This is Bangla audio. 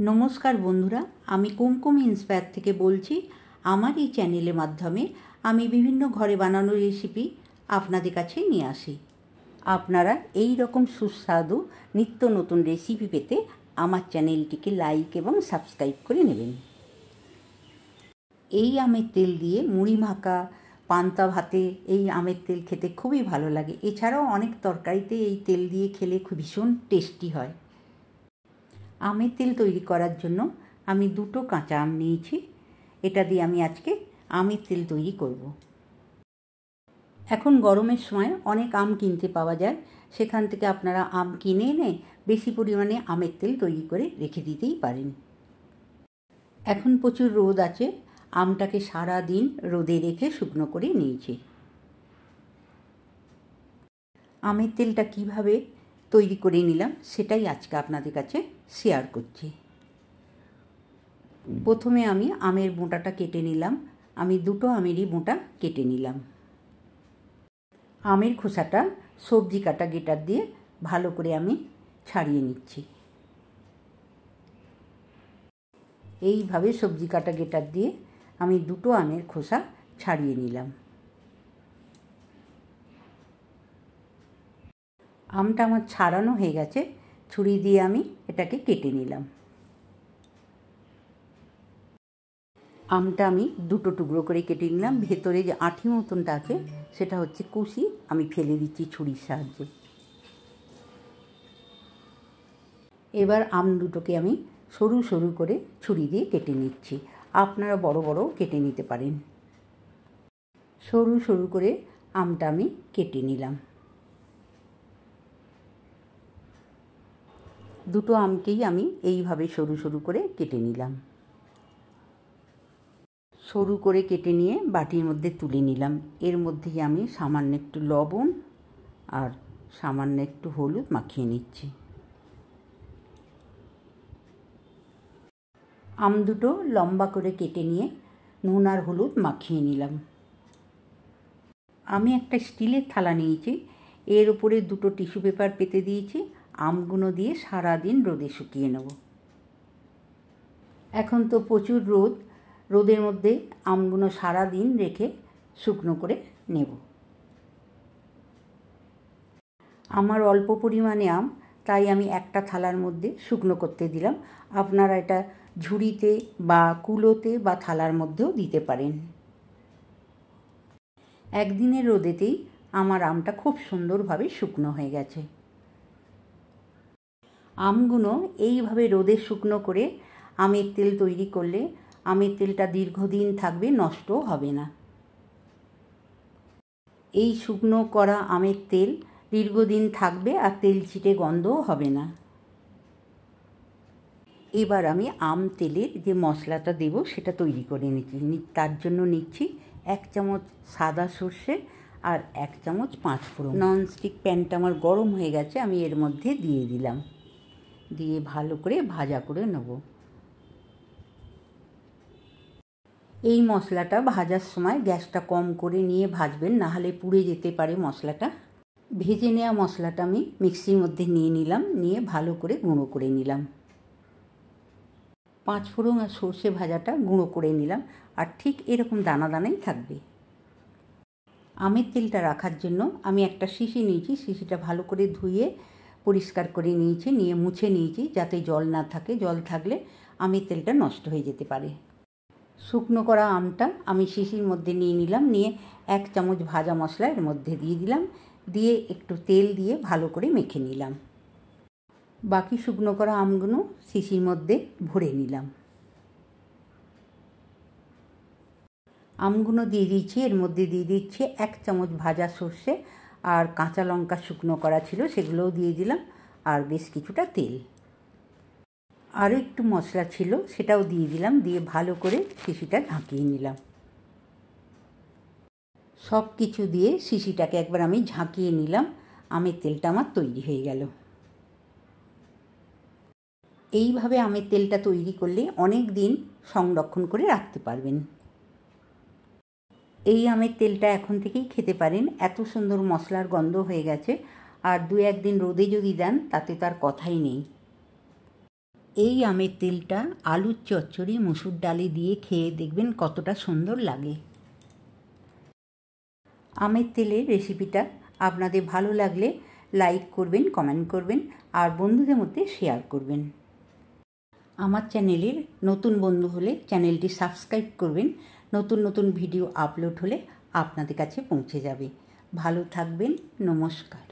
নমস্কার বন্ধুরা, আমি কুমকুম ইন্সপায়ার থেকে বলছি। আমার এই চ্যানেলের মাধ্যমে আমি বিভিন্ন ঘরে বানানো রেসিপি আপনাদের কাছে নিয়ে আসি। আপনারা এই রকম সুস্বাদু নিত্য নতুন রেসিপি পেতে আমার চ্যানেলটিকে লাইক এবং সাবস্ক্রাইব করে নেবেন। এই আমের তেল দিয়ে মুড়ি মাখা, পান্তা ভাতে এই আমের তেল খেতে খুবই ভালো লাগে। এছাড়াও অনেক তরকারিতে এই তেল দিয়ে খেলে খুব ভীষণ টেস্টি হয়। আমের তেল তৈরি করার জন্য আমি 2টো কাঁচা আম নিয়েছি। এটা দিয়ে আমি আজকে আমের তেল তৈরি করব। এখন গরমের সময় অনেক আম কিনতে পাওয়া যায়, সেখান থেকে আপনারা আম কিনে এনে বেশি পরিমাণে আমের তেল তৈরি করে রেখে দিতেই পারেন। এখন প্রচুর রোদ আছে, আমটাকে সারা দিন রোদে রেখে শুকনো করে নিয়েছি। আমের তেলটা কিভাবে তৈরি করে নিলাম সেটাই আজকে আপনাদের কাছে শেয়ার করছি। প্রথমে আমি আমের বোঁটাটা কেটে নিলাম। আমি 2টো আমেরই বোঁটা কেটে নিলাম। আমের খোসাটা সবজি কাটা গ্রেটার দিয়ে ভালো করে আমি ছাড়িয়ে নিচ্ছি। এইভাবে সবজি কাটা গ্রেটার দিয়ে আমি 2টো আমের খোসা ছাড়িয়ে নিলাম। আমটা আমার ছাড়ানো হয়ে গেছে, ছুরি দিয়ে আমি এটাকে কেটে নিলাম। আমটা আমি 2টো টুকরো করে কেটে নিলাম। ভেতরে যে আঁটি মতনটা আছে সেটা হচ্ছে কুশি, আমি ফেলে দিচ্ছি ছুরির সাহায্যে। এবার আম দুটোকে আমি সরু সরু করে ছুরি দিয়ে কেটে নিচ্ছি। আপনারা বড় বড় কেটে নিতে পারেন। সরু সরু করে আমটা আমি কেটে নিলাম। 2টো আমকেই আমি এইভাবে সরু সরু করে কেটে নিলাম। সরু করে কেটে নিয়ে বাটির মধ্যে তুলে নিলাম। এর মধ্যেই আমি সামান্য একটু লবণ আর সামান্য একটু হলুদ মাখিয়ে নিচ্ছি। আম দুটো লম্বা করে কেটে নিয়ে নুন আর হলুদ মাখিয়ে নিলাম। আমি একটা স্টিলের থালা নিয়েছি, এর উপরে 2টো টিস্যু পেপার পেতে দিয়েছি। আমগুলো দিয়ে সারা দিন রোদে শুকিয়ে নেব। এখন তো প্রচুর রোদ, রোদের মধ্যে আমগুলো সারা দিন রেখে শুকনো করে নেব। আমার অল্প পরিমাণে আম, তাই আমি একটা থালার মধ্যে শুকনো করতে দিলাম। আপনারা এটা ঝুড়িতে বা কুলোতে বা থালার মধ্যেও দিতে পারেন। একদিনের রোদেতেই আমার আমটা খুব সুন্দরভাবে শুকনো হয়ে গেছে। আমগুলো এইভাবে রোদে শুকনো করে আমের তেল তৈরি করলে আমের তেলটা দীর্ঘদিন থাকবে, নষ্টও হবে না। এই শুকনো করা আমের তেল দীর্ঘদিন থাকবে আর তেল ছিটে গন্ধও হবে না। এবার আমি আম তেলের যে মশলাটা দেব সেটা তৈরি করে নিচ্ছি। তার জন্য নিচ্ছি 1 চামচ সাদা সর্ষে আর 1 চামচ 5 ফোড়ন। ননস্টিক প্যানটা আমার গরম হয়ে গেছে, আমি এর মধ্যে দিয়ে দিলাম। দিয়ে ভালো করে ভাজা করে নেব। এই মশলাটা ভাজার সময় গ্যাসটা কম করে নিয়ে ভাজবেন, নাহলে পুড়ে যেতে পারে মশলাটা। ভেজে নেওয়া মশলাটা আমি মিক্সির মধ্যে নিয়ে নিলাম, নিয়ে ভালো করে গুঁড়ো করে নিলাম। 5 ফোড়ন আর সর্ষে ভাজাটা গুঁড়ো করে নিলাম, আর ঠিক এরকম দানা দানাই থাকবে। আমের তেলটা রাখার জন্য আমি একটা শিশি নিয়েছি, শিশিটা ভালো করে ধুয়ে পরিষ্কার করে নিয়েছি, নিয়ে মুছে নিয়েছি যাতে জল না থাকে। জল থাকলে আমের তেলটা নষ্ট হয়ে যেতে পারে। শুকনো করা আমটা আমি শিশির মধ্যে নিয়ে নিলাম, নিয়ে 1 চামচ ভাজা মশলা এর মধ্যে দিয়ে দিলাম, দিয়ে একটু তেল দিয়ে ভালো করে মেখে নিলাম। বাকি শুকনো করা আমগুলো শিশির মধ্যে ভরে নিলাম। আমগুলো দিয়ে দিচ্ছি, এর মধ্যে দিয়ে দিচ্ছি 1 চামচ ভাজা সর্ষে, আর কাঁচা লঙ্কা শুকনো করা ছিল সেগুলোও দিয়ে দিলাম, আর বেশ কিছুটা তেল। আরও একটু মশলা ছিল সেটাও দিয়ে দিলাম, দিয়ে ভালো করে শিশিটা ঝাঁকিয়ে নিলাম। সব কিছু দিয়ে শিশিটাকে একবার আমি ঝাঁকিয়ে নিলাম। আমের তেলটা আমার তৈরি হয়ে গেল। এইভাবে আমের তেলটা তৈরি করলে অনেক দিন সংরক্ষণ করে রাখতে পারবেন। এই আমের তেলটা এখন থেকেই খেতে পারেন, এত সুন্দর মশলার গন্ধ হয়ে গেছে। আর 2-1 দিন রোদে যদি দেন তাতে তার কথাই নেই। এই আমের তেলটা আলুর চচ্চড়ি মসুর ডালে দিয়ে খেয়ে দেখবেন কতটা সুন্দর লাগে। আমের তেলের রেসিপিটা আপনাদের ভালো লাগলে লাইক করবেন, কমেন্ট করবেন আর বন্ধুদের মধ্যে শেয়ার করবেন। আমার চ্যানেলের নতুন বন্ধু হলে চ্যানেলটি সাবস্ক্রাইব করবেন। নতুন নতুন ভিডিও আপলোড হলে আপনাদের কাছে পৌঁছে যাবে। ভালো থাকবেন। নমস্কার।